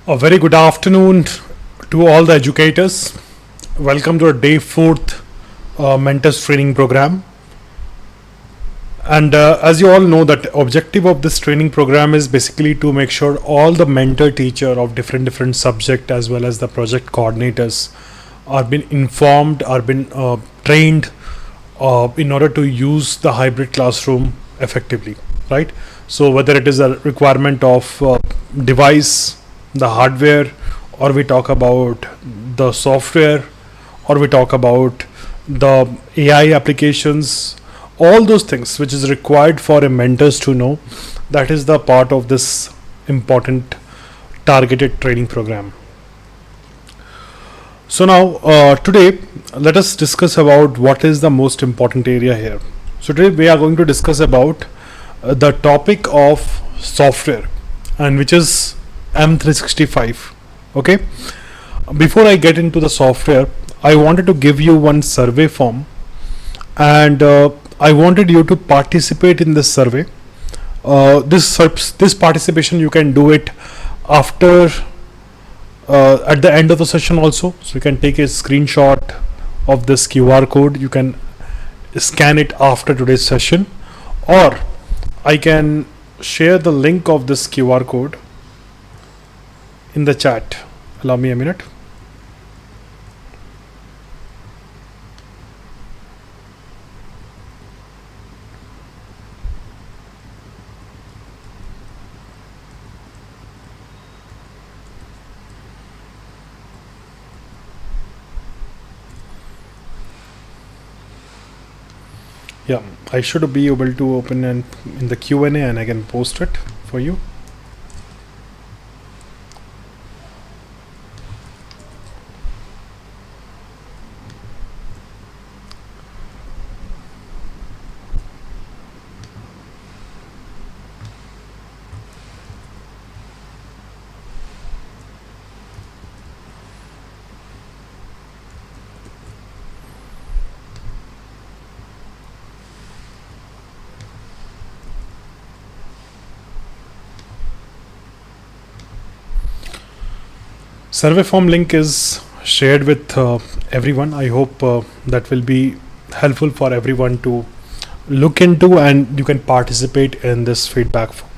A very good afternoon to all the educators. Welcome to our day fourth mentors training program. And as you all know, that objective of this training program is basically to make sure all the mentor teacher of different subject as well as the project coordinators are been informed, are been trained in order to use the hybrid classroom effectively, right? So whether it is a requirement of device, the hardware, or we talk about the software, or we talk about the AI applications, all those things which is required for a mentors to know, that is the part of this important targeted training program. So now today let us discuss about what is the most important area here. So today we are going to discuss about the topic of software, and which is M365. Okay, before I get into the software, I wanted to give you one survey form, and I wanted you to participate in this survey. This participation you can do it after at the end of the session also. So you can take a screenshot of this QR code, you can scan it after today's session, or I can share the link of this QR code in the chat. Allow me a minute. Yeah, I should be able to open and in the Q&A, and I can post it for you. Survey form link is shared with everyone. I hope that will be helpful for everyone to look into, and you can participate in this feedback form.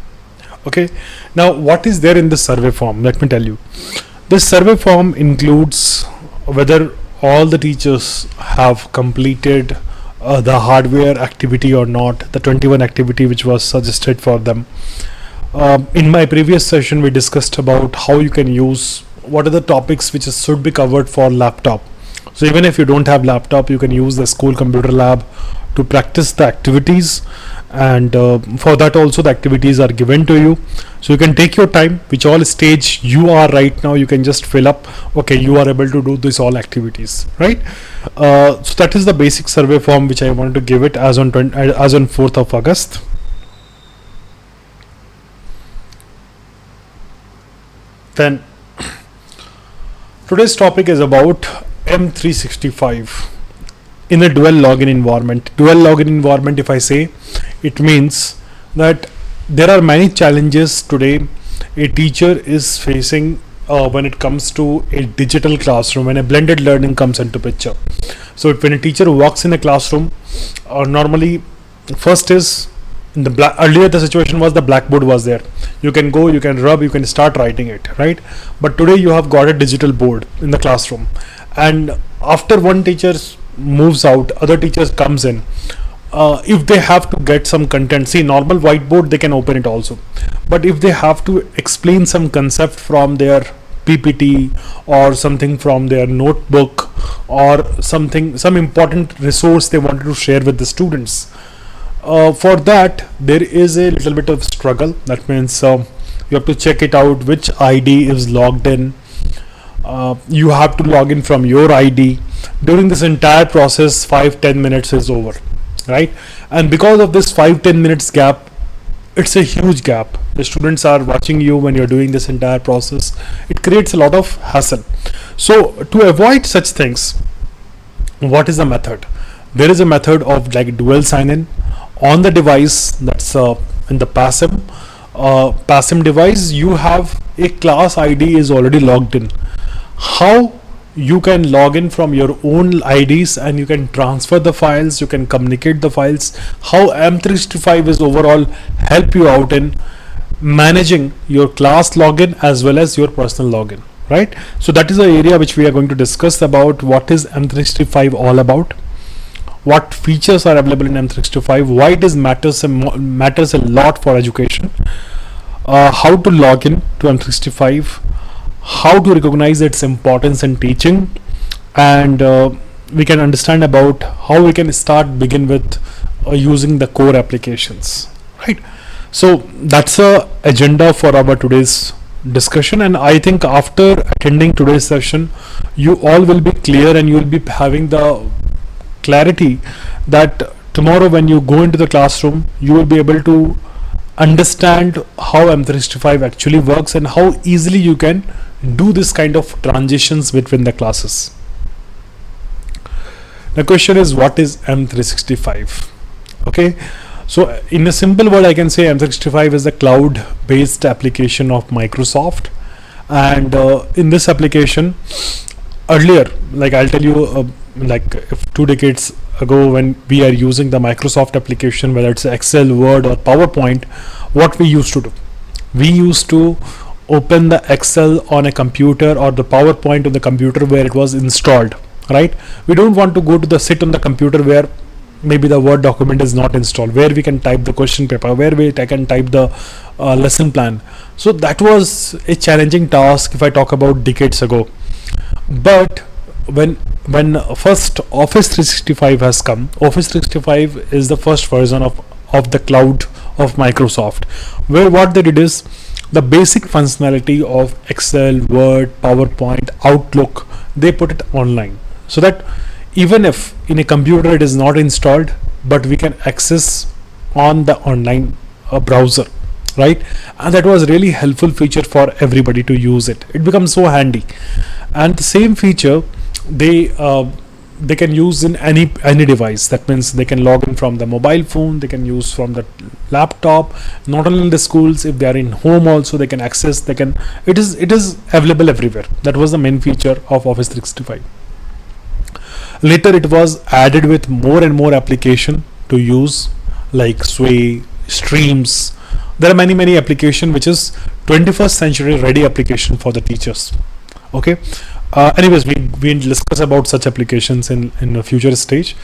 Okay, now what is there in this survey form? Let me tell you. This survey form includes whether all the teachers have completed the hardware activity or not, the 21 activity which was suggested for them. In my previous session, we discussed about how you can use, what are the topics which should be covered for laptop. So even if you don't have laptop, you can use the school computer lab to practice the activities, and for that also the activities are given to you, so you can take your time, which all stage you are right now, you can just fill up. Okay, you are able to do this all activities, right? So that is the basic survey form which I wanted to give it as on 4th of August. Then today's topic is about M365 in a dual login environment. Dual login environment, if I say, it means that there are many challenges today a teacher is facing when it comes to a digital classroom, when a blended learning comes into picture. So when a teacher walks in a classroom, normally first is in the earlier the situation was the blackboard was there, you can go, you can rub, you can start writing it, right? But today you have got a digital board in the classroom, and after one teacher moves out, other teachers comes in. If they have to get some content, see, normal whiteboard they can open it also, but if they have to explain some concept from their PPT or something from their notebook, or something, some important resource they wanted to share with the students, for that there is a little bit of struggle. That means you have to check it out which ID is logged in. You have to log in from your ID. During this entire process, 5-10 minutes is over, right? And because of this 5-10 minutes gap, it's a huge gap. The students are watching you when you're doing this entire process. It creates a lot of hassle. So to avoid such things, what is the method? There is a method of like dual sign in on the device, that's in the passive. PASM device, you have a class ID is already logged in. How you can log in from your own IDs and you can transfer the files, you can communicate the files, how M365 is overall help you out in managing your class login as well as your personal login, right? So that is the area which we are going to discuss about what is M365 all about, what features are available in M365, why it is matters a lot for education, how to log in to M365, how to recognize its importance in teaching, and we can understand about how we can begin with using the core applications, right? So that's a agenda for our today's discussion, and I think after attending today's session you all will be clear and you will be having the clarity that tomorrow when you go into the classroom you will be able to understand how M365 actually works and how easily you can do this kind of transitions between the classes. The question is, what is M365? Okay, so in a simple word I can say M365 is a cloud based application of Microsoft, and in this application earlier, like I'll tell you, like if 2 decades ago when we are using the Microsoft application, whether it's Excel, Word or PowerPoint, what we used to do, we used to open the Excel on a computer or the PowerPoint on the computer where it was installed, right? We don't want to go to the sit on the computer where maybe the Word document is not installed, where we can type the question paper, where I can type the lesson plan. So that was a challenging task if I talk about decades ago. But when first Office 365 has come, Office 365 is the first version of the cloud of Microsoft, where what they did is the basic functionality of Excel, Word, PowerPoint, Outlook, they put it online, so that even if in a computer it is not installed, but we can access on the online browser, right? And that was really helpful feature for everybody to use it. It becomes so handy, and the same feature they can use in any device. That means they can log in from the mobile phone, they can use from the laptop, not only in the schools, if they are in home also they can access, they can, it is available everywhere. That was the main feature of Office 365. Later it was added with more and more application to use, like Sway, Streams. There are many application which is 21st century ready application for the teachers. Okay, anyways, we discuss about such applications in a future stage,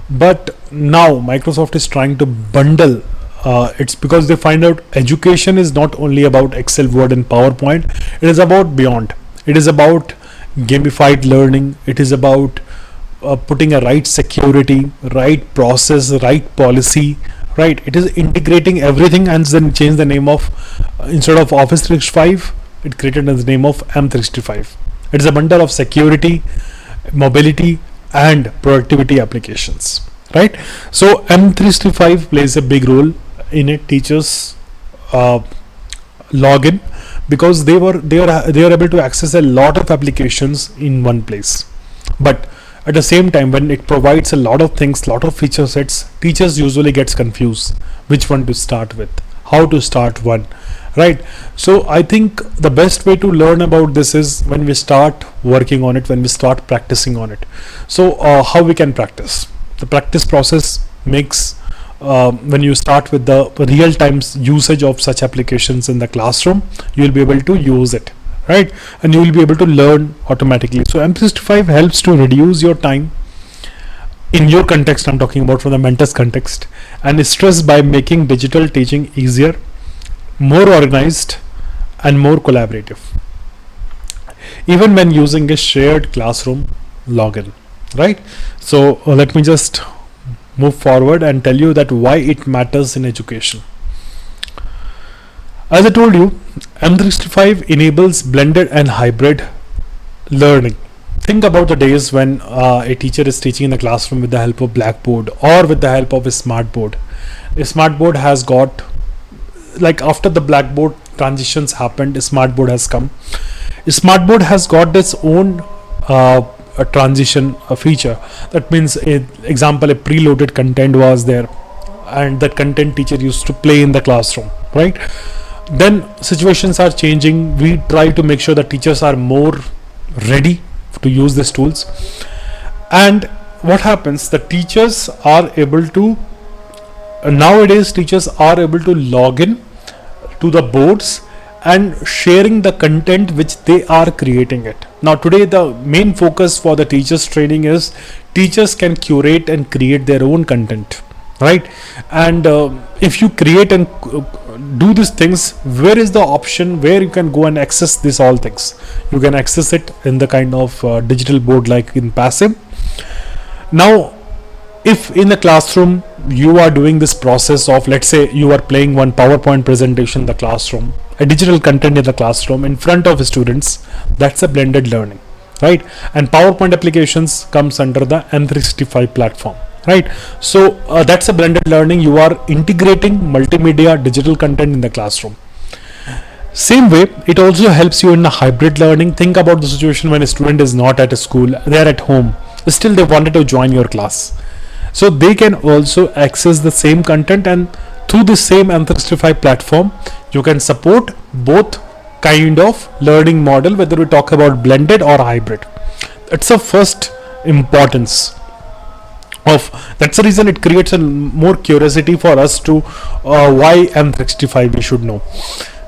but now Microsoft is trying to bundle, it's because they find out education is not only about Excel, Word and PowerPoint, it is about beyond. It is about gamified learning, it is about putting a right security, right process, right policy, right? It is integrating everything, and then change the name of, instead of Office 365 it created as the name of M365. It is a bundle of security, mobility and productivity applications, right? So M365 plays a big role in a teacher's login, because they are able to access a lot of applications in one place. But at the same time, when it provides a lot of things, lot of feature sets, teachers usually gets confused which one to start with, how to start one, right? So I think the best way to learn about this is when we start working on it, when we start practicing on it. So how we can practice? The practice process makes, when you start with the real-time usage of such applications in the classroom, you will be able to use it, right? And you will be able to learn automatically. So M365 helps to reduce your time in your context. I'm talking about from the mentor's context, and stress by making digital teaching easier, more organized and more collaborative, even when using a shared classroom login, right? So let me just move forward and tell you that why it matters in education. As I told you, M365 enables blended and hybrid learning. Think about the days when a teacher is teaching in the classroom with the help of Blackboard or with the help of a smartboard. A smartboard has got, like after the Blackboard transitions happened, a smartboard has come. A smartboard has got its own a transition feature. That means, example, a preloaded content was there, and that content teacher used to play in the classroom, right? Then situations are changing. We try to make sure that teachers are more ready to use these tools. And what happens, the teachers are able to nowadays teachers are able to log in to the boards and sharing the content which they are creating it. Now today the main focus for the teachers training is teachers can curate and create their own content, right? And if you create and do these things, where is the option where you can go and access these all things? You can access it in the kind of digital board like in passive. Now if in the classroom you are doing this process of, let's say you are playing one PowerPoint presentation in the classroom, a digital content in the classroom in front of students, that's a blended learning, right? And PowerPoint applications comes under the M365 platform, right? So that's a blended learning. You are integrating multimedia digital content in the classroom. Same way, it also helps you in a hybrid learning. Think about the situation when a student is not at a school, they are at home, still they wanted to join your class. So they can also access the same content, and through the same M365 platform you can support both kind of learning model, whether we talk about blended or hybrid. It's a first importance of, that's the reason it creates a more curiosity for us to why M365 we should know.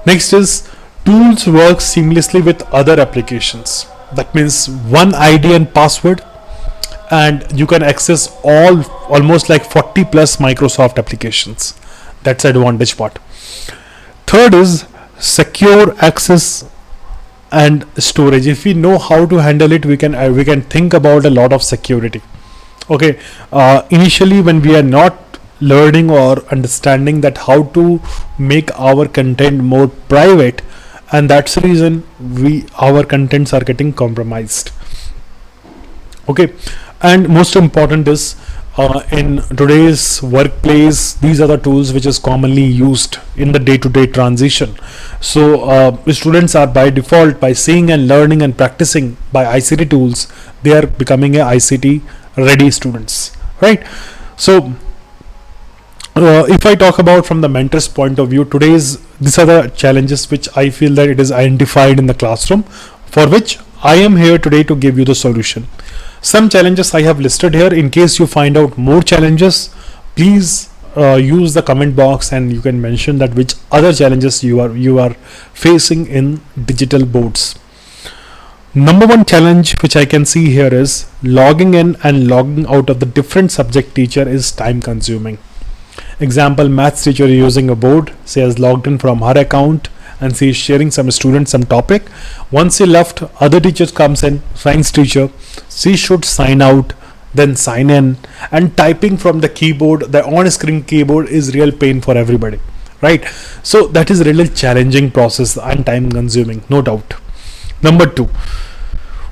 Next is tools work seamlessly with other applications. That means one ID and password and you can access almost like 40 plus Microsoft applications. That's the advantage part. Third is secure access and storage. If we know how to handle it, we can think about a lot of security. Okay, initially when we are not learning or understanding that how to make our content more private, and that's the reason our contents are getting compromised. Okay, and most important is in today's workplace, these are the tools which is commonly used in the day-to-day transition. So students are by default, by seeing and learning and practicing by ICT tools, they are becoming a ICT ready students, right? So if I talk about from the mentor's point of view, these are the challenges which I feel that it is identified in the classroom, for which I am here today to give you the solution. Some challenges I have listed here. In case you find out more challenges, please use the comment box and you can mention that which other challenges you are facing in digital boards. Number one challenge which I can see here is logging in and logging out of the different subject teacher is time consuming. Example, maths teacher using a board, say has logged in from her account and she is sharing some student some topic. Once she left, other teacher comes in, science teacher, she should sign out, then sign in, and typing from the keyboard, the on-screen keyboard is real pain for everybody, right? So that is really challenging process and time consuming, no doubt. Number two,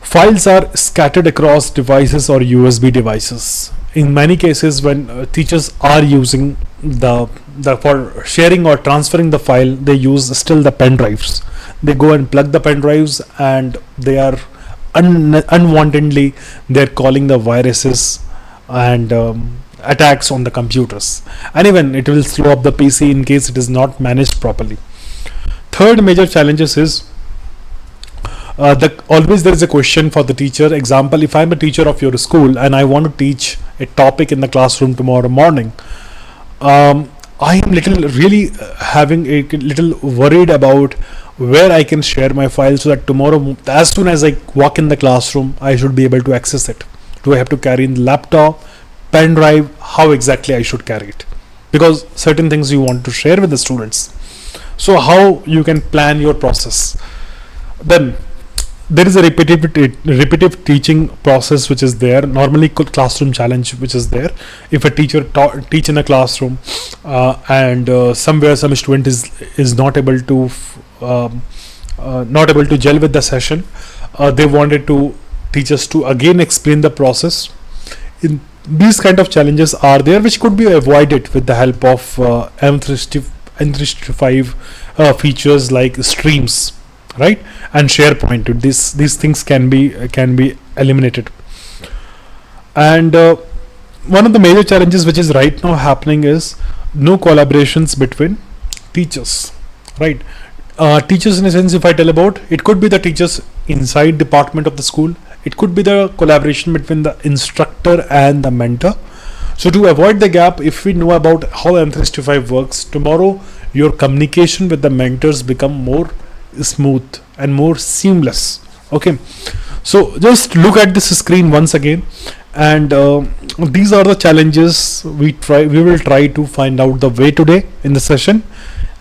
files are scattered across devices or USB devices. In many cases, when teachers are using the for sharing or transferring the file, they use still the pen drives. They go and plug the pen drives, and they are unwantedly they're calling the viruses and attacks on the computers, and even it will slow up the PC in case it is not managed properly. Third major challenges is always there is a question for the teacher. Example, if I'm a teacher of your school and I want to teach a topic in the classroom tomorrow morning, I am really having a little worried about where I can share my file, so that tomorrow as soon as I walk in the classroom I should be able to access it. Do I have to carry in the laptop, pen drive? How exactly I should carry it? Because certain things you want to share with the students. So how you can plan your process? Then there is a repetitive teaching process which is there. Normally classroom challenge which is there. If a teacher teach in a classroom and somewhere some student is not able to gel with the session, they wanted to teachers to again explain the process. In these kind of challenges are there, which could be avoided with the help of M365 features like streams, right, and SharePoint. These things can be eliminated. And one of the major challenges which is right now happening is no collaborations between teachers, right? Teachers, in a sense, if I tell about, it could be the teachers inside department of the school, it could be the collaboration between the instructor and the mentor. So to avoid the gap, if we know about how M365 works, tomorrow your communication with the mentors become more smooth and more seamless. Okay, so just look at this screen once again, and these are the challenges we will try to find out the way today in the session,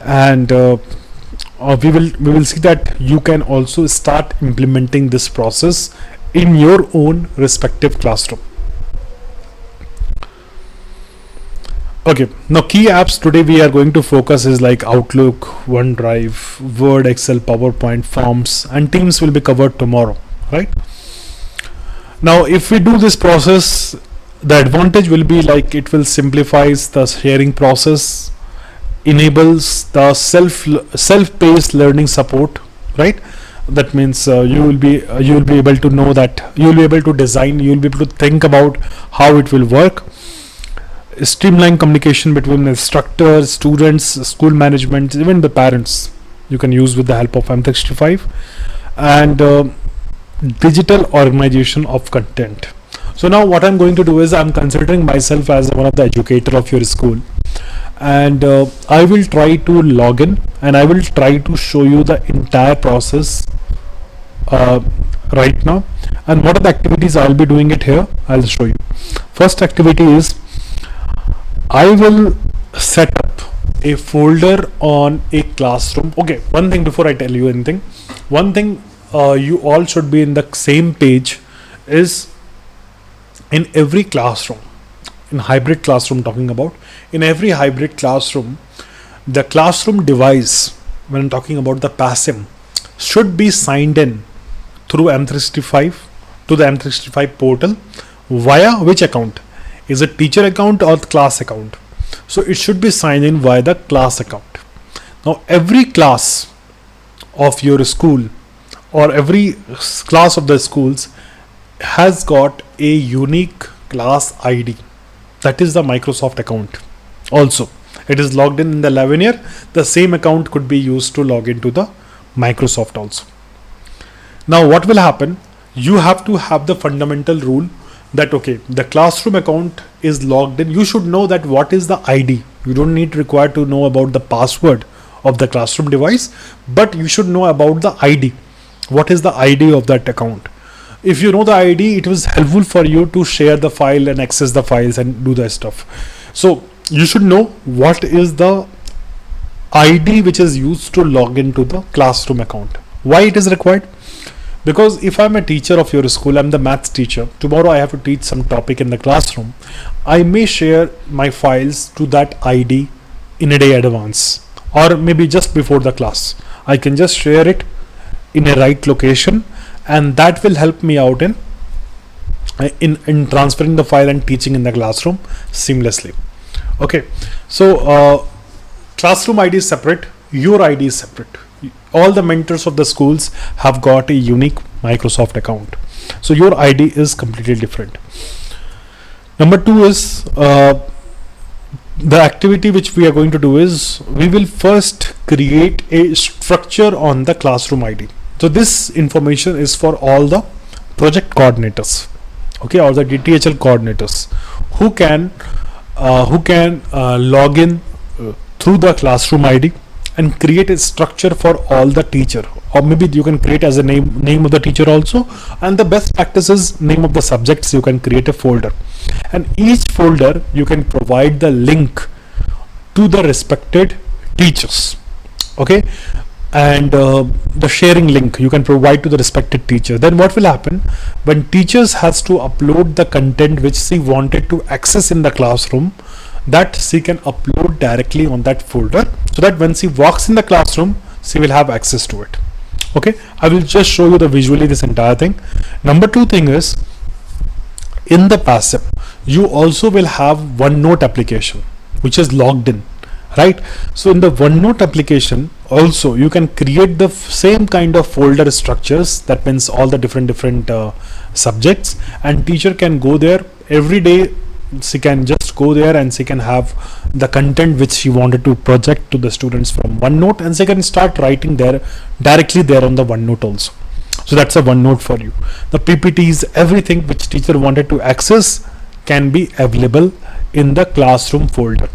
and we will see that you can also start implementing this process in your own respective classroom. Okay, now key apps today we are going to focus is like Outlook, OneDrive, Word, Excel, PowerPoint, Forms, and Teams will be covered tomorrow, right? Now if we do this process, the advantage will be like it will simplifies the sharing process, enables the self-paced learning support, right? That means you will be able to know that you will be able to design, you will be able to think about how it will work. Streamline communication between instructors, students, school management, even the parents you can use with the help of M365, and digital organization of content. So now what I'm going to do is I'm considering myself as one of the educator of your school, and I will try to log in and I will try to show you the entire process right now. And what are the activities I'll be doing it here, I'll show you. First activity is I will set up a folder on a classroom. Okay, one thing before I tell you anything, one thing you all should be in the same page is in every classroom, in hybrid classroom talking about, in every hybrid classroom, the classroom device, when I'm talking about the PASM, should be signed in through M365 to the M365 portal via which account? Is it teacher account or class account? So it should be signed in via the class account. Now every class of your school or every class of the schools has got a unique class ID. That is the Microsoft account. Also, it is logged in the Lavinia. The same account could be used to log into the Microsoft also. Now what will happen? You have to have the fundamental rule that okay, the classroom account is logged in. You should know that what is the ID. You don't need required to know about the password of the classroom device, but you should know about the ID. What is the ID of that account? If you know the ID, it was helpful for you to share the file and access the files and do that stuff. So you should know what is the ID which is used to log into the classroom account. Why it is required? Because if I'm a teacher of your school, I'm the maths teacher, tomorrow I have to teach some topic in the classroom, I may share my files to that ID in a day advance, or maybe just before the class. I can just share it in a right location, and that will help me out in transferring the file and teaching in the classroom seamlessly. Okay, so classroom ID is separate, your ID is separate. All the mentors of the schools have got a unique Microsoft account, so your ID is completely different. Number two is the activity which we are going to do is we will first create a structure on the classroom ID. So this information is for all the project coordinators, okay, or the DTHL coordinators who can log in through the classroom ID and create a structure for all the teacher, or maybe you can create as a name of the teacher also, and the best practice is name of the subjects. You can create a folder, and each folder you can provide the link to the respected teachers, okay, and the sharing link you can provide to the respected teacher. Then what will happen when teachers has to upload the content which she wanted to access in the classroom, that she can upload directly on that folder, so that when she walks in the classroom she will have access to it. Okay, I will just show you the visually this entire thing. Number two thing is, in the PASM you also will have OneNote application which is logged in, right? So in the OneNote application also you can create the same kind of folder structures. That means all the different subjects, and teacher can go there every day she can just go there and she can have the content which she wanted to project to the students from OneNote, and she can start writing there directly there on the OneNote also. So that's a OneNote for you. The PPTs, everything which teacher wanted to access can be available in the classroom folder.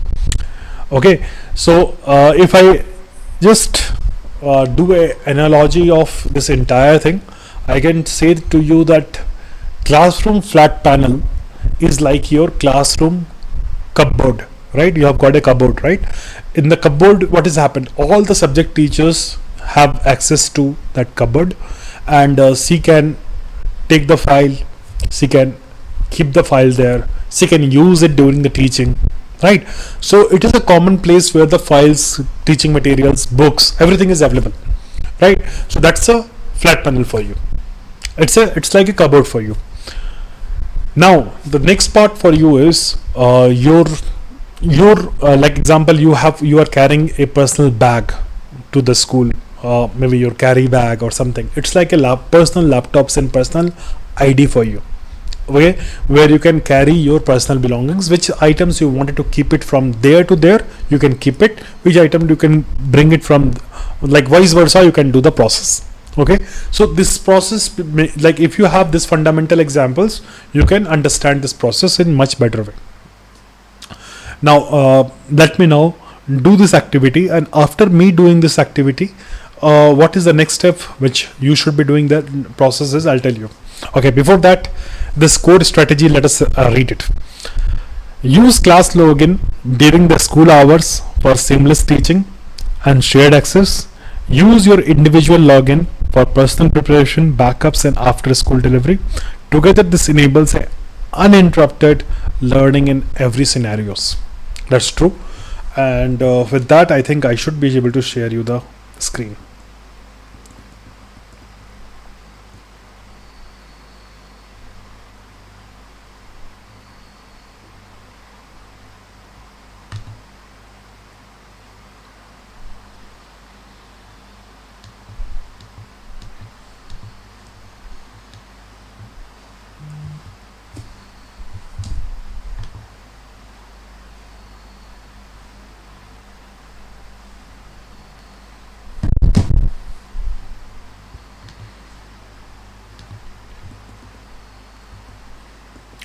Okay, so if I just do a analogy of this entire thing, I can say to you that classroom flat panel is like your classroom cupboard, right? You have got a cupboard, right? In the cupboard, what has happened? All the subject teachers have access to that cupboard, and she can take the file, she can keep the file there, she can use it during the teaching, right? So it is a common place where the files, teaching materials, books, everything is available, right? So that's a flat panel for you. It's like a cupboard for you. Now the next part for you is your like example, you are carrying a personal bag to the school, maybe your carry bag or something. It's like a personal laptops and personal ID for you, okay, where you can carry your personal belongings. Which items you wanted to keep it from there to there, you can keep it. Which item you can bring it from, like vice versa, you can do the process. Okay, so this process, like if you have this fundamental examples, you can understand this process in much better way. Now let me now do this activity, and after me doing this activity, what is the next step which you should be doing? That process is, I'll tell you. Okay, before that, this code strategy, let us read it. Use class login during the school hours for seamless teaching and shared access. Use your individual login for personal preparation, backups, and after school delivery. Together, this enables a uninterrupted learning in every scenarios. That's true. And with that, I think I should be able to share you the screen.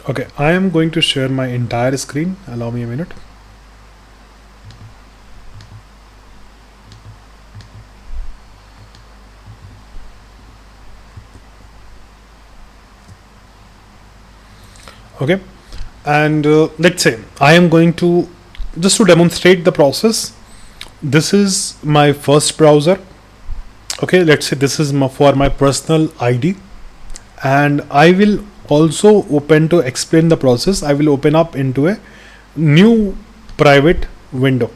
Okay, I am going to share my entire screen. Allow me a minute. Okay, and let's say I am going to just to demonstrate the process. This is my first browser. Okay, let's say this is for my personal ID, and I will also open to explain the process. I will open up into a new private window.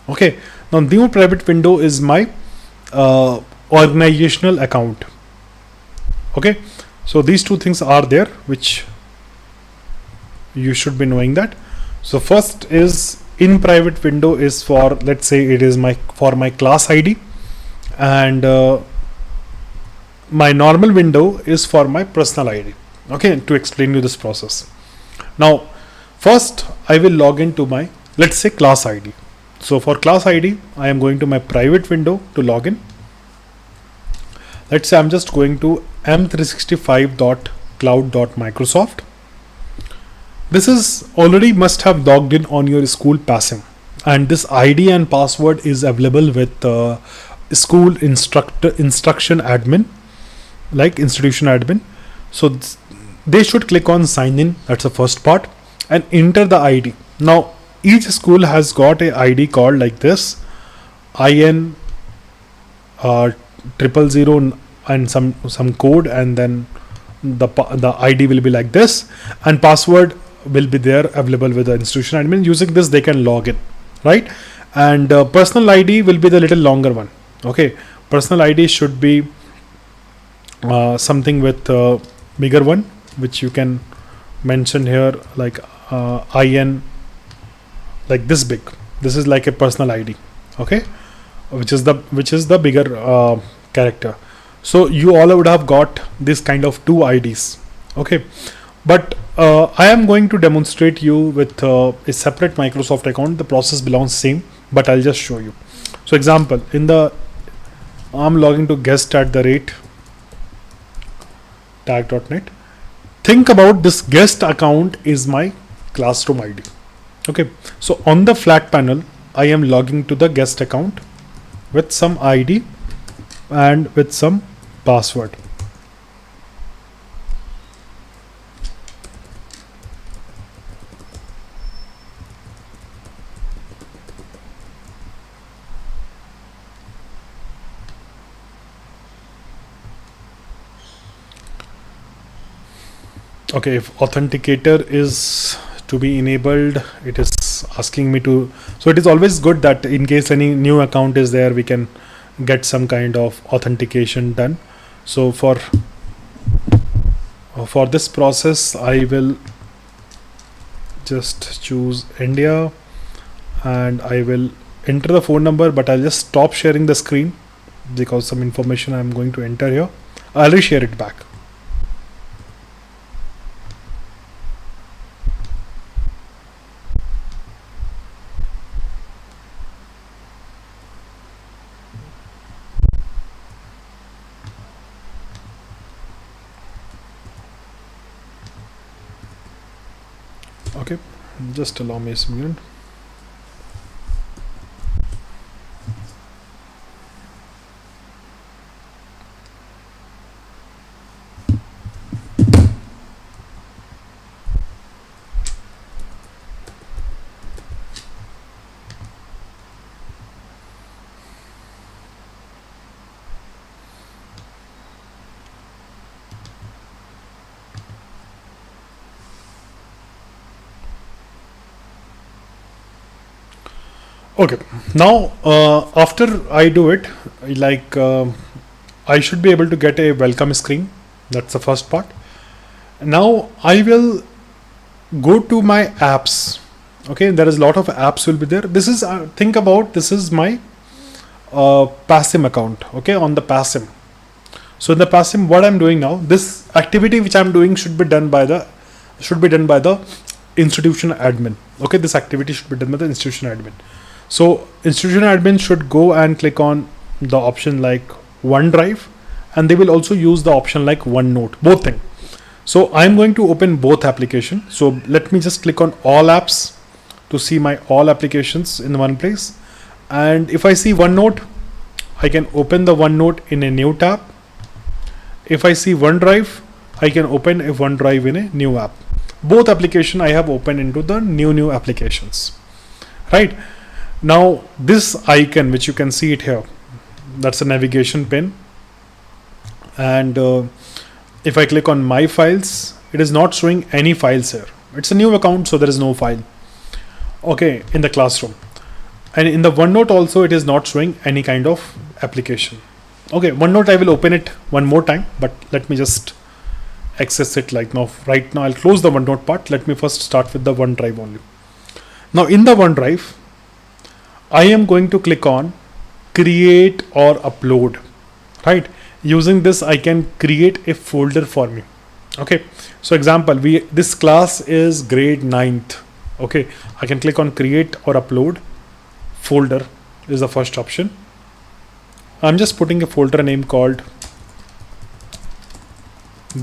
Okay, now new private window is my organizational account. Okay, so these two things are there which you should be knowing that. So first is in private window is for, let's say it is my class ID, and my normal window is for my personal ID. Okay, to explain you this process. Now first I will log into my, let's say, class ID. So for class ID, I am going to my private window to log in. Let's say I'm just going to m365.cloud.microsoft. This is already must have logged in on your school passing, and this ID and password is available with school instruction admin, like institution admin. So they should click on sign in. That's the first part, and enter the ID. Now each school has got a ID called like this, IN 000 and some code, and then the ID will be like this, and password will be there available with the institution admin. Using this they can log in, right? And personal ID will be the little longer one. Okay, personal ID should be something with bigger one, which you can mention here, like IN like this big. This is like a personal ID. Okay, which is the bigger character. So you all would have got this kind of two IDs. Okay, but I am going to demonstrate you with a separate Microsoft account. The process belongs same, but I'll just show you. So example, in the I'm logging to guest at the rate tag.net. Think about this guest account is my classroom ID. Okay, so on the flat panel, I am logging to the guest account with some ID and with some password. Okay, if authenticator is to be enabled, it is asking me to, so it is always good that in case any new account is there, we can get some kind of authentication done. So for this process, I will just choose India and I will enter the phone number, but I'll just stop sharing the screen because some information I'm going to enter here. I'll reshare it back. Okay, just allow me a minute. Okay, now after I do it, like I should be able to get a welcome screen. That's the first part. Now I will go to my apps. Okay, there is a lot of apps will be there. This is think about, this is my PASM account. Okay, on the PASM. So in the PASM, what I'm doing now, this activity which I'm doing should be done by the institution admin. Okay, this activity should be done by the institution admin. So institution admin should go and click on the option like OneDrive, and they will also use the option like OneNote, both things. So I'm going to open both applications. So let me just click on all apps to see my all applications in one place. And if I see OneNote, I can open the OneNote in a new tab. If I see OneDrive, I can open a OneDrive in a new app. Both application I have opened into the new applications, right? Now this icon which you can see it here, that's a navigation pin, and if I click on my files, it is not showing any files here. It's a new account, so there is no file, okay, in the classroom. And in the OneNote also, it is not showing any kind of application. Okay, OneNote I will open it one more time, but let me just access it like now. Right now I'll close the OneNote part. Let me first start with the OneDrive only. Now in the OneDrive, I am going to click on create or upload, right? Using this, I can create a folder for me. Okay, so example, this class is grade 9th. Okay, I can click on create or upload folder is the first option. I'm just putting a folder name called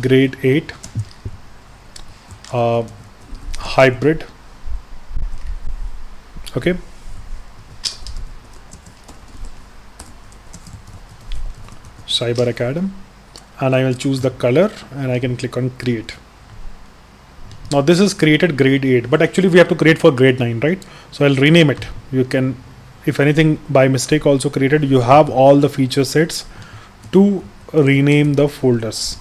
grade 8 hybrid. Okay, Cyber Academy, and I will choose the color and I can click on create. Now this is created grade 8, but actually we have to create for grade 9, right? So I'll rename it. You can, if anything by mistake also created, you have all the feature sets to rename the folders.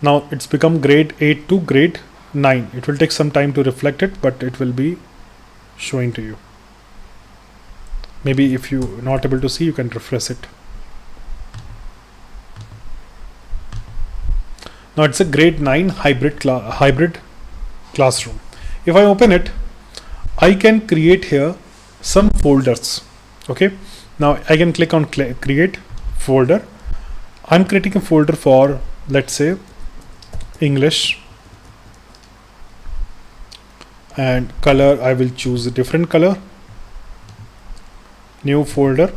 Now it's become grade 8 to grade 9. It will take some time to reflect it, but it will be showing to you. Maybe if you're not able to see, you can refresh it. Now it's a grade 9 hybrid classroom. If I open it, I can create here some folders. Okay, now I can click on create folder. I'm creating a folder for, let's say, English and color I will choose a different color. New folder,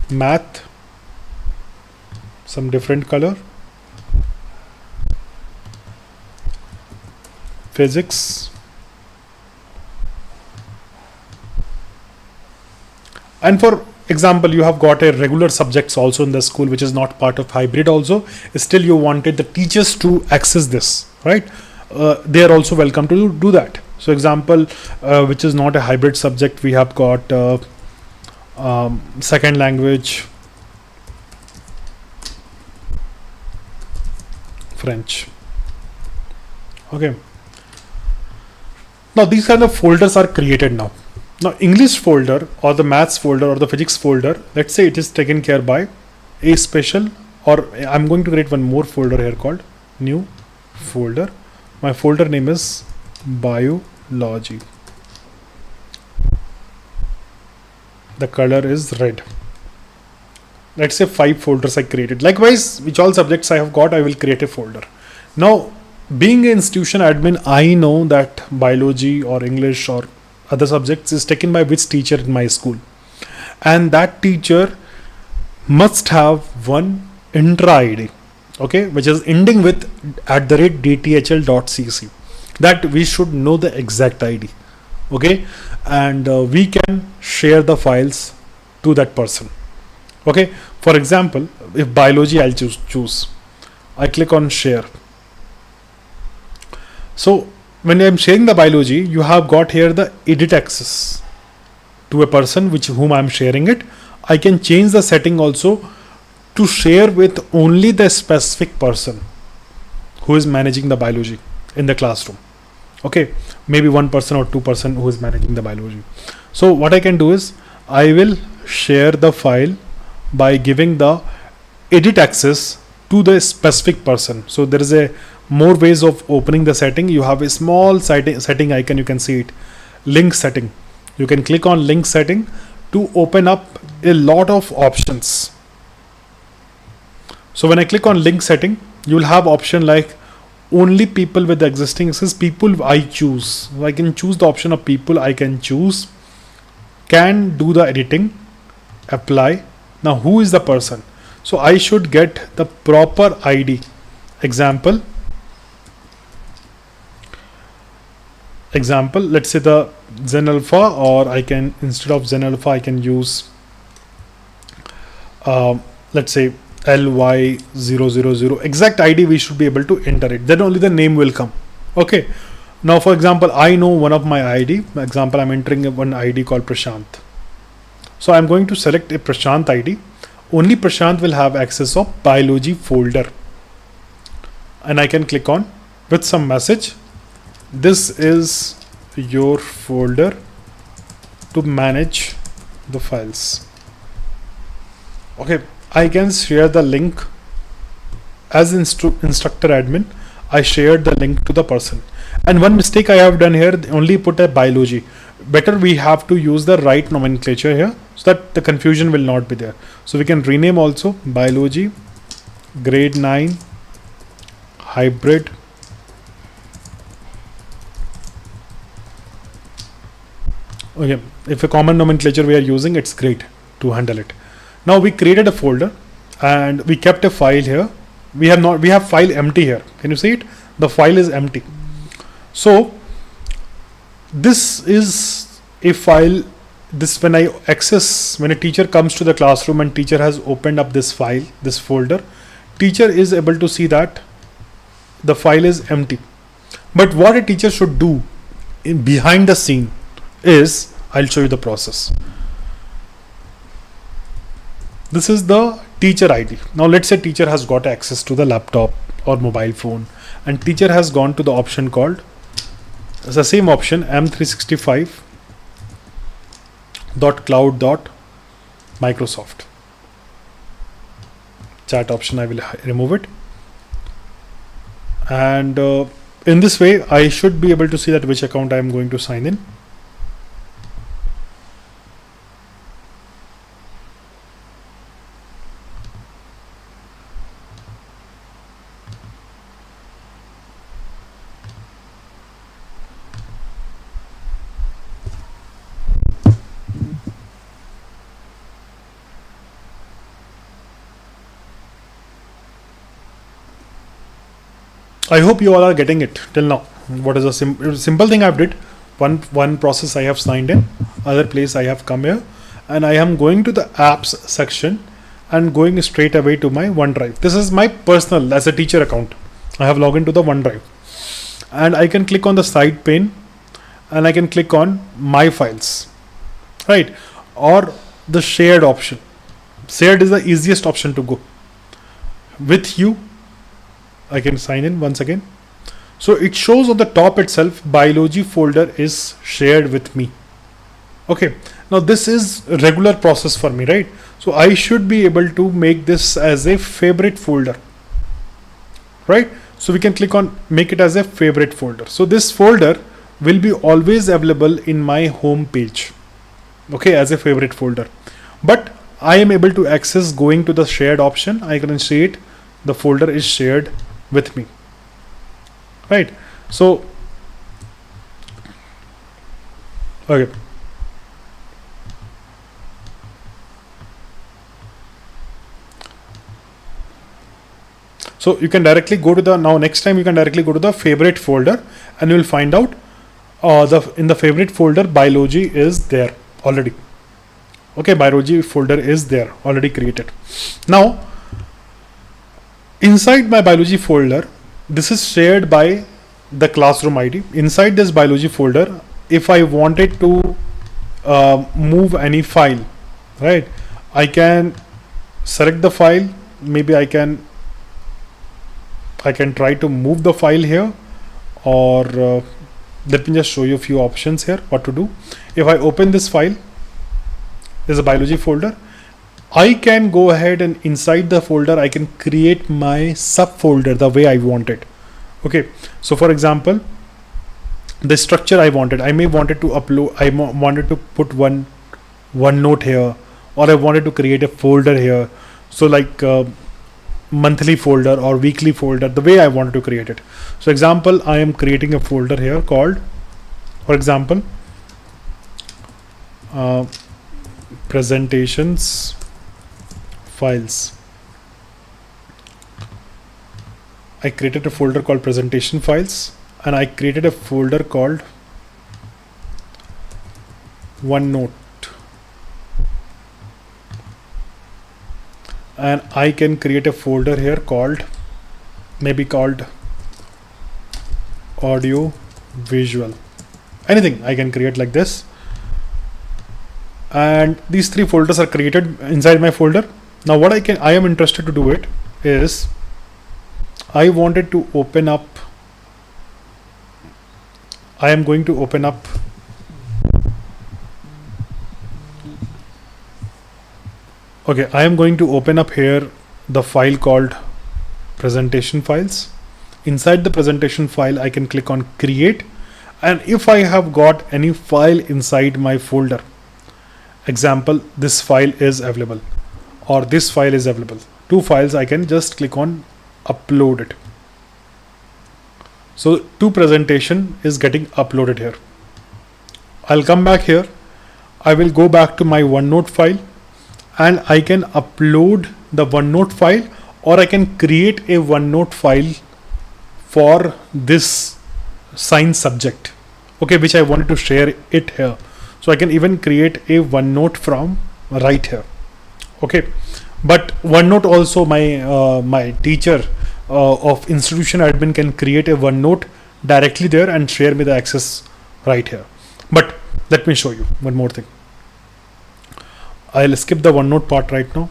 math, some different color, physics, and for example you have got a regular subjects also in the school which is not part of hybrid also, still you wanted the teachers to access this, right? They are also welcome to do that. So example, which is not a hybrid subject, we have got second language, French. Okay, now these kind of folders are created now. Now English folder or the maths folder or the physics folder, let's say it is taken care by a special, or I'm going to create one more folder here called new folder. My folder name is biology. The color is red. Let's say 5 folders I created. Likewise, which all subjects I have got, I will create a folder. Now, being an institution admin, I know that biology or English or other subjects is taken by which teacher in my school, and that teacher must have one intra ID, okay, which is ending with @dthl.cc. That we should know the exact ID, okay, and we can share the files to that person. Okay, for example, if biology I'll choose, I click on share. So when I'm sharing the biology, you have got here the edit access to a person which whom I'm sharing it. I can change the setting also to share with only the specific person who is managing the biology in the classroom. Okay, maybe 1% or 2% who is managing the biology. So what I can do is I will share the file by giving the edit access to the specific person. So there is a more ways of opening the setting. You have a small setting icon, you can see it, link setting. You can click on link setting to open up a lot of options. So when I click on link setting, you will have option like only people with the existing access, people I choose. So I can choose the option of people I can choose, can do the editing, apply. Now who is the person? So I should get the proper ID. Example, let's say the Zen Alpha, or I can, instead of Zen Alpha, I can use let's say LY000. Exact ID we should be able to enter it, then only the name will come. Okay, now for example, I know one of my ID. For example, I'm entering one ID called Prashant. So I'm going to select a Prashant ID. Only Prashant will have access of biology folder, and I can click on with some message. This is your folder to manage the files. Okay, I can share the link as instructor admin. I shared the link to the person, and one mistake I have done here, only put a biology. Better we have to use the right nomenclature here so that the confusion will not be there. So we can rename also biology grade 9 hybrid okay. If a common nomenclature we are using, it's great to handle it. Now we created a folder and we kept a file here. We have file empty here. Can you see it? The file is empty. So this is a file. This, when I access, when a teacher comes to the classroom and teacher has opened up this file, this folder, teacher is able to see that the file is empty. But what a teacher should do in behind the scene is, I'll show you the process. This is the teacher ID. Now let's say teacher has got access to the laptop or mobile phone, and teacher has gone to the option called, it's the same option, m365.cloud.microsoft. Chat option, I will remove it. And in this way, I should be able to see that which account I am going to sign in. I hope you all are getting it till now. What is a simple thing I've did? One process I have signed in, other place I have come here, and I am going to the apps section and going straight away to my OneDrive. This is my personal as a teacher account. I have logged into the OneDrive, and I can click on the side pane, and I can click on my files, right, or the shared option. Shared is the easiest option to go. With you, I can sign in once again. So it shows on the top itself, biology folder is shared with me. Okay, now this is a regular process for me, right? So I should be able to make this as a favorite folder, right? So we can click on make it as a favorite folder. So this folder will be always available in my home page, okay, as a favorite folder. But I am able to access going to the shared option. I can see it, the folder is shared with me, right? So okay, so you can directly go to the, now next time you can directly go to the favorite folder, and you will find out in the favorite folder biology is there already. Okay, biology folder is there already created. Now inside my biology folder, this is shared by the classroom ID. Inside this biology folder, if I wanted to move any file, right, I can select the file. Maybe I can try to move the file here, or let me just show you a few options here what to do. If I open this file, there's a biology folder. I can go ahead and inside the folder I can create my subfolder the way I want it. Okay, so for example, the structure I wanted, I may wanted to upload, I wanted to put one note here, or I wanted to create a folder here. So like monthly folder or weekly folder, the way I wanted to create it. So example, I am creating a folder here called, for example, presentations files. I created a folder called presentation files, and I created a folder called OneNote, and I can create a folder here called, maybe called audio visual, anything I can create like this. And these three folders are created inside my folder. Now what I am interested to do it is, I wanted to open up, I am going to open up okay, I am going to open up here the file called presentation files. Inside the presentation file, I can click on create, and if I have got any file inside my folder, example, this file is available or this file is available, two files, I can just click on upload it. So two presentation is getting uploaded here. I'll come back here, I will go back to my OneNote file, and I can upload the OneNote file, or I can create a OneNote file for this science subject, okay, which I wanted to share it here. So I can even create a OneNote from right here, okay. But OneNote also, my teacher of institution admin can create a OneNote directly there and share me the access right here. But let me show you one more thing. I'll skip the OneNote part right now.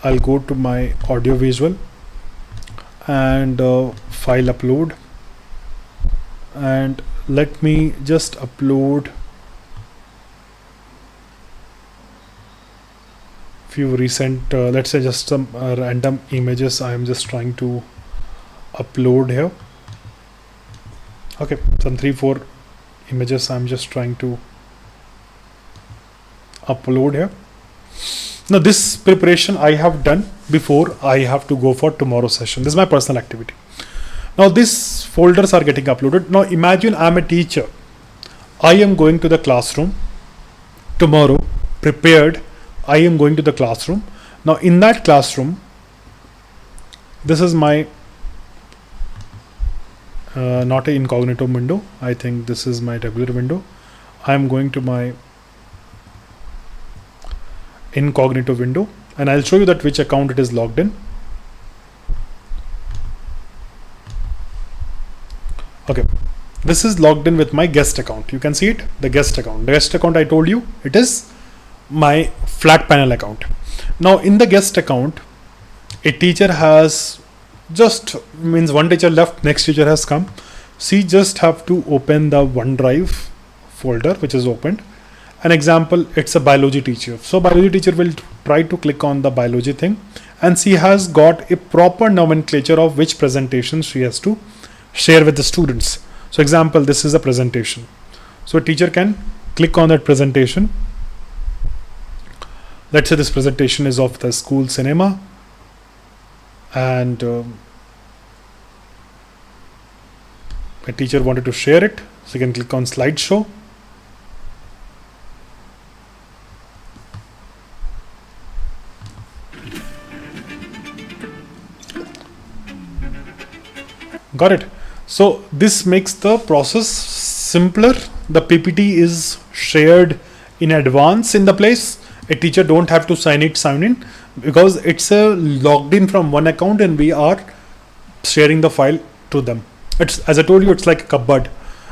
I'll go to my audio visual and file upload, and let me just upload few recent let's say just some random images I am just trying to upload here. Okay, some 3-4 images I'm just trying to upload here. Now this preparation I have done before I have to go for tomorrow's session. This is my personal activity. Now these folders are getting uploaded. Now imagine I'm a teacher. I am going to the classroom tomorrow, prepared. I am going to the classroom. Now in that classroom, this is my not a incognito window. I think this is my regular window. I'm going to my incognito window, and I'll show you that which account it is logged in. Okay, this is logged in with my guest account. You can see it, the guest account. The guest account, I told you, it is my flat panel account. Now in the guest account, a teacher has just means one teacher left, next teacher has come. She just have to open the OneDrive folder which is opened. An example, it's a biology teacher. So biology teacher will try to click on the biology thing, and she has got a proper nomenclature of which presentation she has to share with the students. So example, this is a presentation. So a teacher can click on that presentation. Let's say this presentation is of the school cinema, and a teacher wanted to share it, so you can click on slideshow. Got it? So this makes the process simpler. The PPT is shared in advance in the place. A teacher don't have to sign in because it's a logged in from one account, and we are sharing the file to them. It's, as I told you, it's like a cupboard.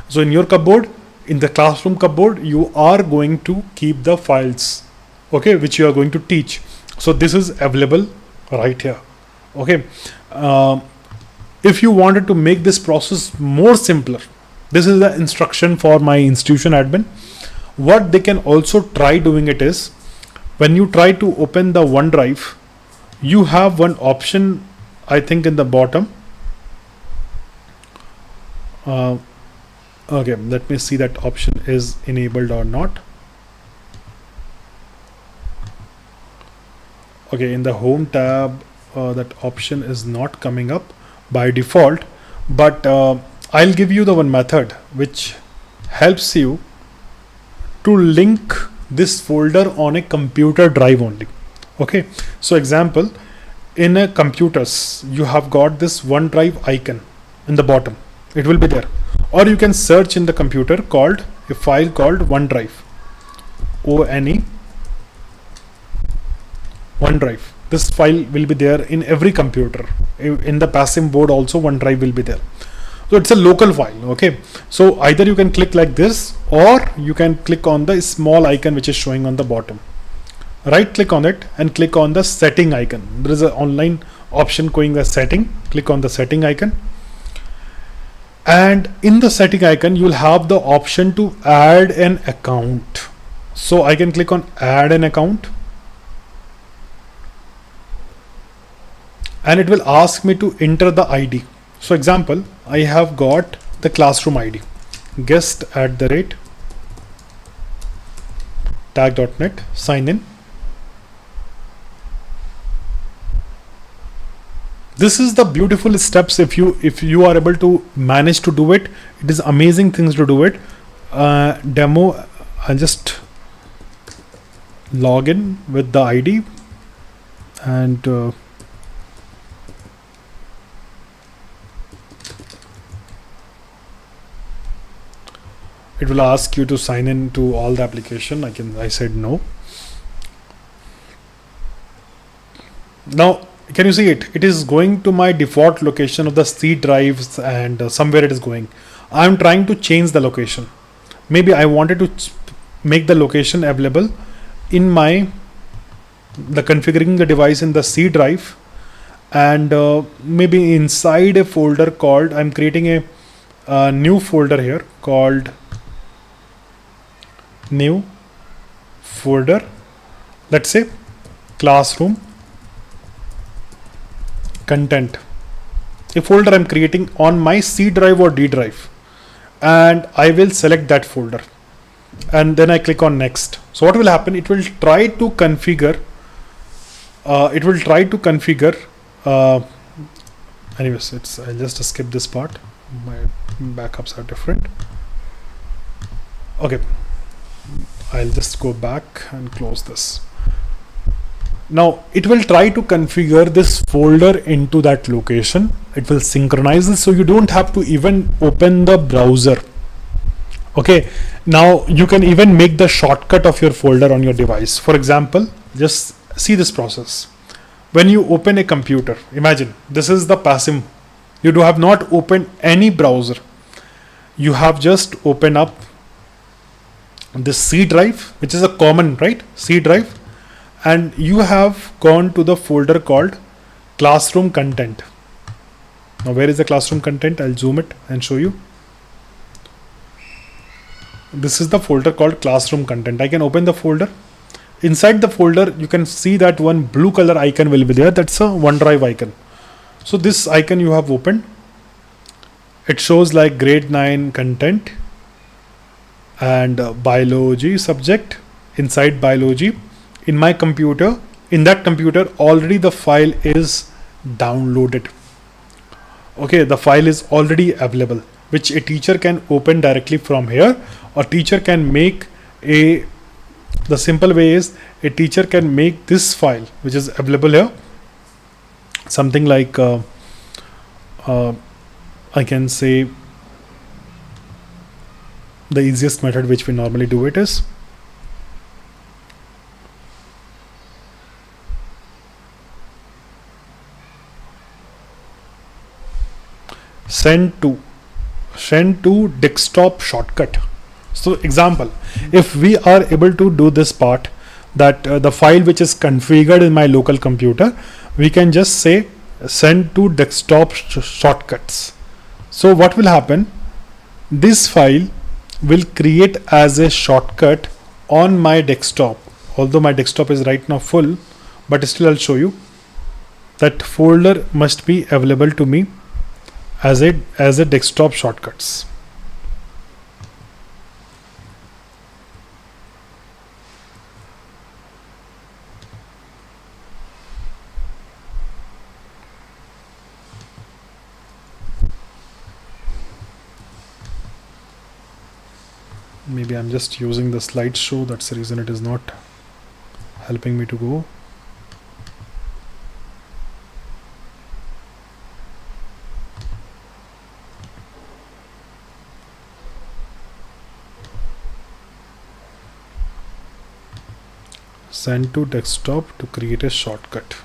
So in your cupboard, in the classroom cupboard, you are going to keep the files, okay, which you are going to teach. So this is available right here. Okay. If you wanted to make this process more simpler, this is the instruction for my institution admin. What they can also try doing it is, when you try to open the OneDrive, you have one option, I think in the bottom. Okay, let me see that option is enabled or not. Okay, in the home tab, that option is not coming up by default, but I'll give you the one method which helps you to link this folder on a computer drive only. Okay, so example, in a computers you have got this OneDrive icon in the bottom, it will be there, or you can search in the computer called a file called OneDrive, ONE, OneDrive. This file will be there in every computer. In the passive board also OneDrive will be there. So it's a local file. Okay, so either you can click like this, or you can click on the small icon which is showing on the bottom. Right click on it and click on the setting icon. There is an online option going the setting. Click on the setting icon, and in the setting icon you will have the option to add an account. So I can click on add an account, and it will ask me to enter the ID. So example, I have got the classroom ID, guest @ tag.net, sign in. This is the beautiful steps. If you are able to manage to do it, it is amazing things to do it. Demo, I'll just log in with the ID, and it will ask you to sign in to all the application. I said no. Now can you see it? It is going to my default location of the C drives, and somewhere it is going. I'm trying to change the location. Maybe I wanted to make the location available in the configuring the device in the C drive, and maybe inside a folder called, I'm creating a new folder here called new folder, let's say classroom content, a folder I'm creating on my C drive or D drive, and I will select that folder, and then I click on next. So what will happen, it will try to configure anyways, I'll just skip this part, my backups are different. Okay, I'll just go back and close this. Now it will try to configure this folder into that location. It will synchronize this, so you don't have to even open the browser. Okay, now you can even make the shortcut of your folder on your device. For example, just see this process. When you open a computer, imagine this is the passive. You do have not opened any browser. You have just opened up this C drive, which is a common, right? C drive, and you have gone to the folder called classroom content. Now where is the classroom content? I'll zoom it and show you. This is the folder called classroom content. I can open the folder. Inside the folder, you can see that one blue color icon will be there. That's a OneDrive icon. So this icon you have opened. It shows like grade 9 content and biology subject. Inside biology, in my computer, in that computer already the file is downloaded. Okay, the file is already available, which a teacher can open directly from here, or teacher can make the simple way is a teacher can make this file which is available here something like I can say the easiest method which we normally do it is send to desktop shortcut. So example, if we are able to do this part, that the file which is configured in my local computer, we can just say send to desktop shortcuts. So what will happen, this file will create as a shortcut on my desktop. Although my desktop is right now full, but still I'll show you that folder must be available to me as a desktop shortcuts. Maybe I'm just using the slideshow, that's the reason it is not helping me to go. Send to desktop to create a shortcut.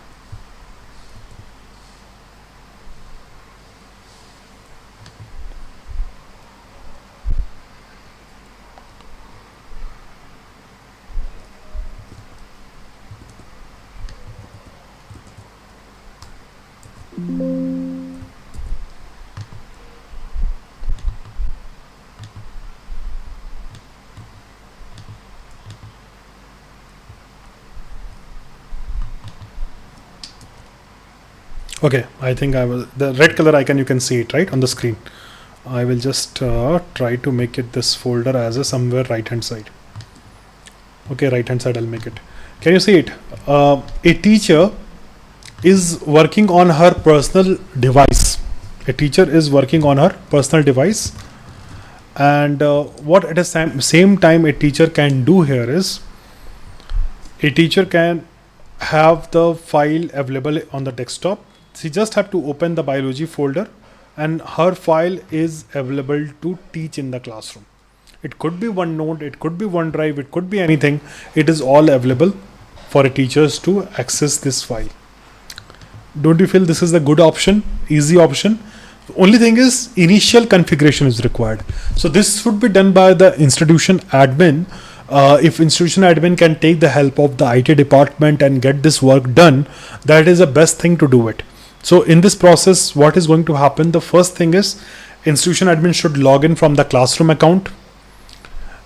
Okay, I think I will, the red color icon, you can see it right on the screen. I will just try to make it this folder as a somewhere right hand side. Okay, right hand side I'll make it. Can you see it? A teacher is working on her personal device. A teacher is working on her personal device, and what at the same time a teacher can do here is a teacher can have the file available on the desktop. She just have to open the biology folder and her file is available to teach in the classroom. It could be OneNote, it could be OneDrive, it could be anything. It is all available for a teachers to access this file. Don't you feel this is a good option, easy option? The only thing is initial configuration is required. So this should be done by the institution admin. If institution admin can take the help of the IT department and get this work done, that is the best thing to do it. So in this process, what is going to happen? The first thing is institution admin should log in from the classroom account,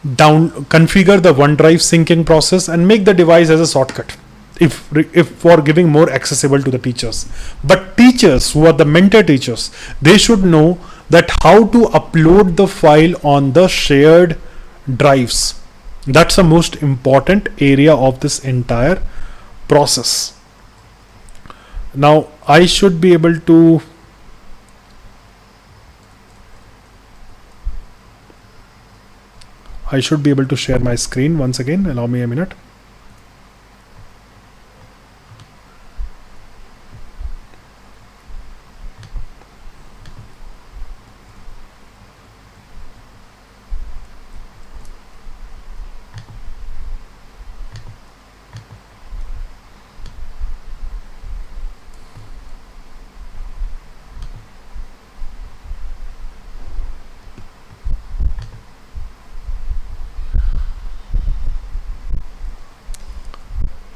configure the OneDrive syncing process and make the device as a shortcut if for giving more accessible to the teachers. But teachers who are the mentor teachers, they should know that how to upload the file on the shared drives. That's the most important area of this entire process. Now I should be able to share my screen once again. Allow me a minute.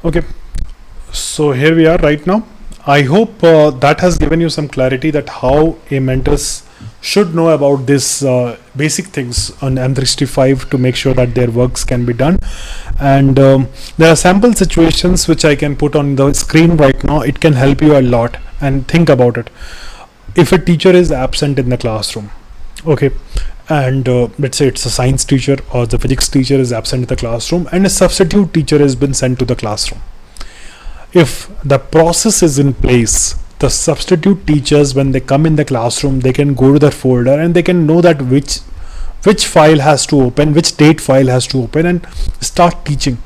Okay, so here we are right now. I hope that has given you some clarity that how a mentors should know about this basic things on M365 to make sure that their works can be done. And there are sample situations which I can put on the screen right now. It can help you a lot. And think about it. If a teacher is absent in the classroom, okay, and let's say it's a science teacher or the physics teacher is absent in the classroom, and a substitute teacher has been sent to the classroom. If the process is in place, the substitute teachers, when they come in the classroom, they can go to the folder and they can know that which file has to open, which date file has to open, and start teaching.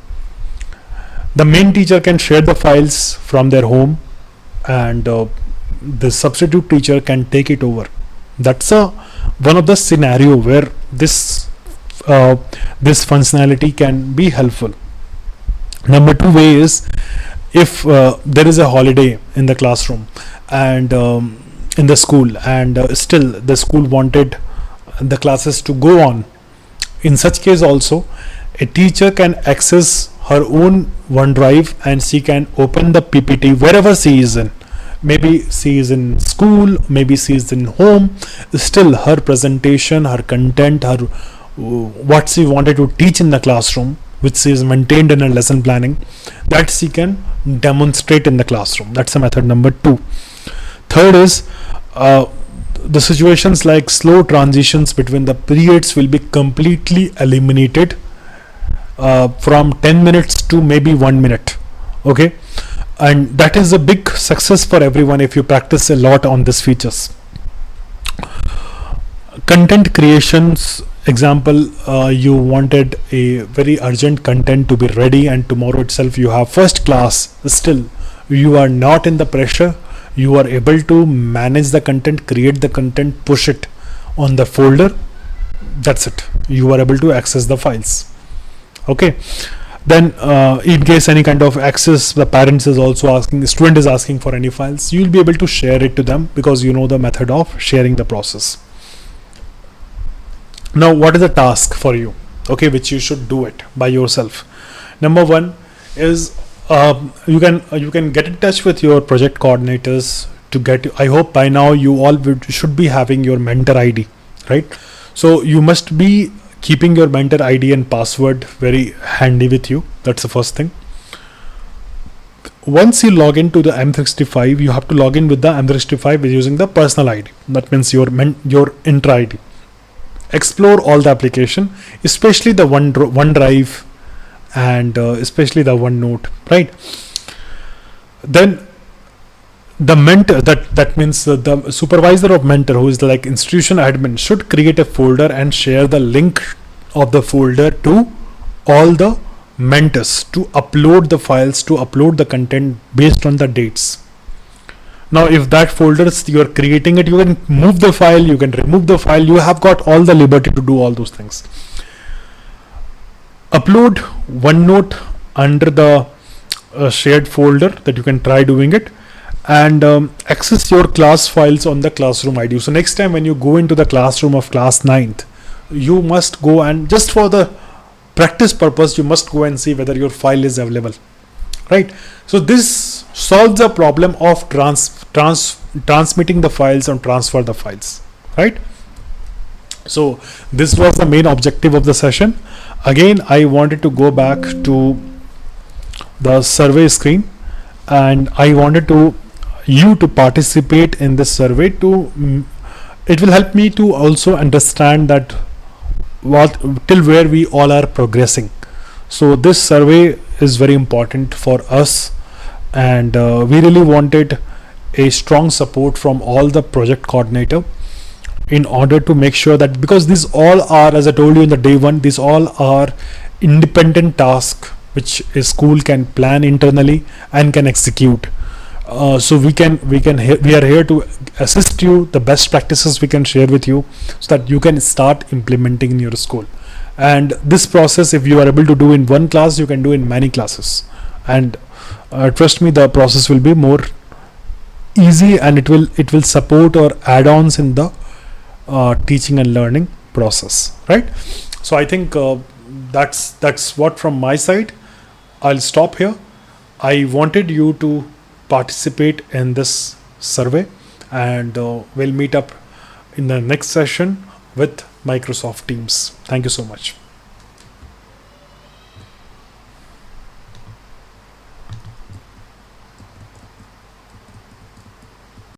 The main teacher can share the files from their home, and the substitute teacher can take it over. That's one of the scenario where this functionality can be helpful. Number two way is, if there is a holiday in the classroom and in the school, and still the school wanted the classes to go on, in such case also a teacher can access her own OneDrive and she can open the PPT wherever she is in. Maybe she is in school, maybe she is in home, still her presentation, her content, her what she wanted to teach in the classroom, which is maintained in a lesson planning, that she can demonstrate in the classroom. That's a method number two. Third is the situations like slow transitions between the periods will be completely eliminated from 10 minutes to maybe 1 minute. Okay, and that is a big success for everyone if you practice a lot on these features. Content creations example, you wanted a very urgent content to be ready and tomorrow itself you have first class, still you are not in the pressure, you are able to manage the content, create the content, push it on the folder. That's it, you are able to access the files. Okay, then in case any kind of access, the parents is also asking, the student is asking for any files, you will be able to share it to them because you know the method of sharing the process. Now what is the task for you, okay, which you should do it by yourself? Number one is you can get in touch with your project coordinators to get, I hope by now you all should be having your mentor ID, right? So you must be keeping your mentor ID and password very handy with you. That's the first thing. Once you log into the M365, you have to log in with the M365 using the personal ID. That means your intra ID. Explore all the application, especially the OneDrive and especially the OneNote, right? Then the mentor, that means the supervisor of mentor, who is like institution admin, should create a folder and share the link of the folder to all the mentors to upload the files, to upload the content based on the dates. Now if that folder you are creating it, you can move the file, you can remove the file, you have got all the liberty to do all those things. Upload OneNote under the shared folder, that you can try doing it, and access your class files on the classroom ID. So next time when you go into the classroom of class 9th, you must go and just for the practice purpose, you must go and see whether your file is available, right? So this solves the problem of transmitting the files and transfer the files, right? So this was the main objective of the session. Again, I wanted to go back to the survey screen, and I wanted you to participate in this survey. It will help me to also understand that till where we all are progressing. So this survey is very important for us, and we really wanted a strong support from all the project coordinator in order to make sure that, because these all are, as I told you in the day one, these all are independent tasks which a school can plan internally and can execute. So we are here to assist you, the best practices we can share with you so that you can start implementing in your school. And this process, if you are able to do in one class, you can do in many classes, and trust me, the process will be more easy, and it will support or add-ons in the teaching and learning process, right? So I think that's what from my side. I'll stop here, I wanted you to participate in this survey, and we'll meet up in the next session with Microsoft Teams. Thank you so much.